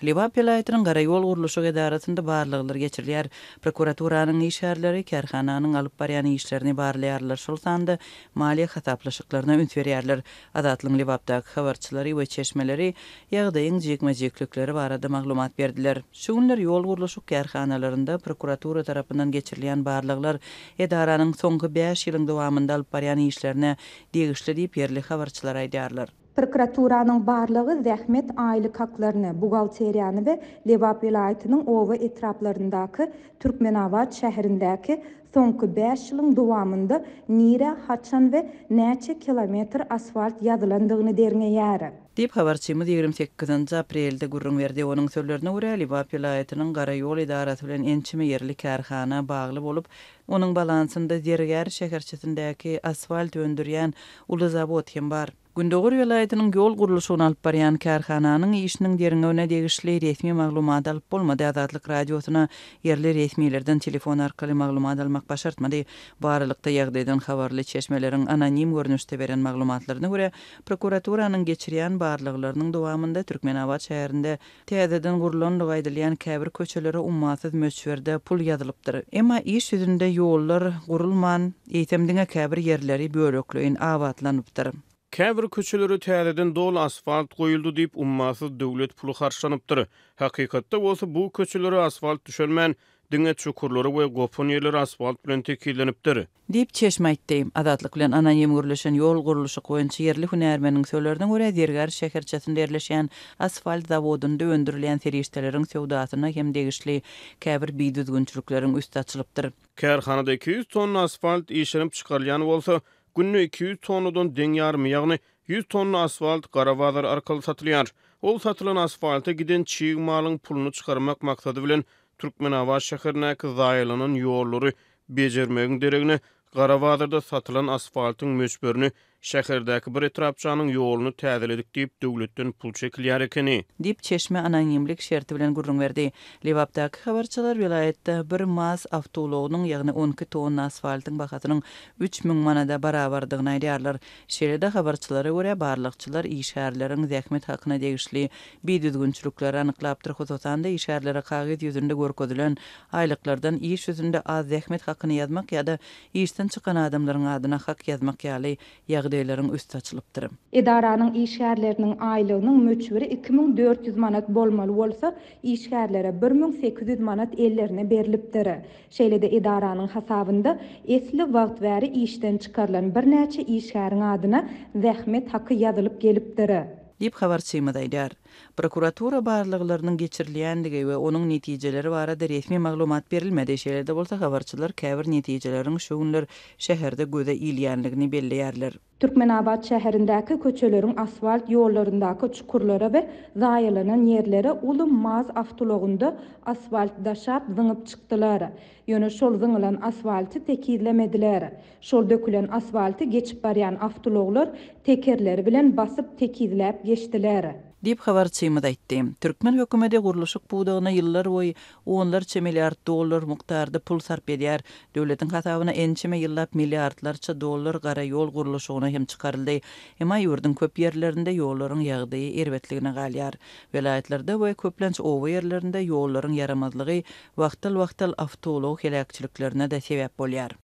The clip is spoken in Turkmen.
Liwap vilayatynyň Gara ýol gurulşy edarasynda barlyglar geçirilýär. Prokuraturanın işärleri kerhananyň alyp barýan işlerini barlaýarlar. Şol sanda maliýe hasaplaşyklaryna üns berýärler. Adatlyň Liwapdaky habarçylary we çeşmeleri ýagdaýyň jekme-jeklikleri barada maglumat berdiler. Şu günler ýol gurulşy kerhanalarynda prokuratura tarapyndan geçirilýän barlyglar edaranyň soňky 5 ýylyň dowamında alyp barýan işlerine degişli diýip ýerli habarçylar aýdýarlar. Prokuraturanın barlygy zähmet aýlyk haklaryny, bugalteriýany we Liwap vilayatynyň owa etraplaryndaky Türkmenabad şäherindäki soňky 5 ýylyň dowamında nire, haçan we näçe kilometr asfalt ýazylandygyny derňeýär. Dip habarçymyz 28 aprelde gurrun berdi. Onuň sözlerine görä Liwap vilayatynyň Gara ýol idarasy bilen ençime ýerli kärhana bagly bolup, onuň balansynda Dergär şäherçesindäki asfalt öndürýän uly zawod hem bar. Gündoğur vilayatynyň ýol gurulşyny alyp barýan kärhananyň işiniň derňegine degişli resmi maglumat alyp bolmady. Azatlyk radiosuna ýerli resmilerden telefon arkaly maglumat almak başartmady. Barlykda ýagdaýdan habarly çeşmeleriň anonim görnüşde beren maglumatlaryna görä, prokuraturanyň geçirýän barlyklarynyň dowamında Türkmenabad şäherinde täzeden gurulanlyk aýdylýan käbir köçeleri ummasyz möçberde pul ýazylypdyr. Emma iş ýüzünde ýollar gurulman, eýtemdiňe käbir ýerleri bölekleýin awatlanypdyr. Käbir köçeleri täzeden dol asfalt goýuldy diýip ummasyz döwlet pulu harçlanypdyr. Hakykatda bolsa bu köçeleri asfalt düşelmän diňe çukurlary we gopun ýerleri asfalt bilen tekillenipdir. Dip çeşme aýtdy. Adatlyk bilen anonim gürleşen ýol gurulşy goýunçy ýerli hünärmeniň söýlerine görä Dergär şäherçesinde ýerleşen asfalt zawodunda öndürilen serişdeleriň sowdasyna hem degişli käbir biýdüzgünçilikleriň üstü açylypdyr. Kärhanada 200 ton asfalt işlenip çykarylýan bolsa, günlük 200 tonudan deň ýarmy, ýagny 100 ton asfalt garawazar arkaly satylýar. Ol satylan asfalta giden çiğ malyň pulunu çykarmak maksady bilen Türkmenabad şäherindäki zaýylanan ýollary bejermegiň deregine garawazarda satylan asfaltyň möçberini şäherdäki bir etrapçanyň ýoluny täzeledik diýip döwletden pul çekilýär ekeni. Dip çeşme anonimlik şerti bilen gurrun berdi. Liwapdaky habarçylar vilayatda bir maz awtologynyň ýagny 12 ton asfaltyň bahatynyň 3000 manada barabardygyny aýdýarlar. Şeýle-de habarçylara görä barlykçylar işärleriň zähmet hakyna degişli biýdüzgünçilikleri anyklapdyr. Hosatanda işärlere kagyd ýüzünde görkezdilen aýlyklardan iş ýüzünde az zähmet hakyny ýazmak ýa-da işden çykan adamlaryň adyna hak ýazmak ýaly ýagdaýlaryň üstü açylypdyr. Edaranyň işgärleriniň aýlygynyň möçberi 2400 manat bolmaly bolsa, işgärlere 1800 manat ellerine berilipdir. Şeýle-de edaranyň hasabynda esli wagt bäri işden çykarylan bir näçe işgäriň adyna zähmet haky ýazylyp gelipdir. Dip habarçymyz aýdýar. Prokuratura barlyklarynyň geçirilýändigi we onuň netijeleri barada resmi maglumat berilmedi. Şeýle-de bolsa habarçylar käbir netijelerini şu günler şäherde göze ilýänligini belleýärler. Türkmenabad şäherindäki köçeleriň asfalt ýollaryndaky çukurlara we zaýylanan ýerlere uly maz awtologunda asfalt daşap zyňyp çykdylar. Ýöne şol zyňylan asfalty tekizlemediler. Şol dökülen asfalty geçip barýan awtologlar tekerleri bilen basyp tekizläp geçdiler. Dip habarçymyz aýtdy. Türkmen hökümeti gurulşyk buğdagyna ýyllar boýy onlarça milliard dollar mukdarda pul sarp edýär. Döwletiň hasabyna ençime ýyllap milliardlarça dollar gara ýol gurulşygyna hem çykaryldy. Emma ýurdun köp ýerlerinde ýollaryň ýagdaýy erbetligine galýar. Vilayatlarda we köplenç owa ýerlerinde ýollaryň yaramazlygy wagtal awtolog helakçyliklerine de sebäp bolýar.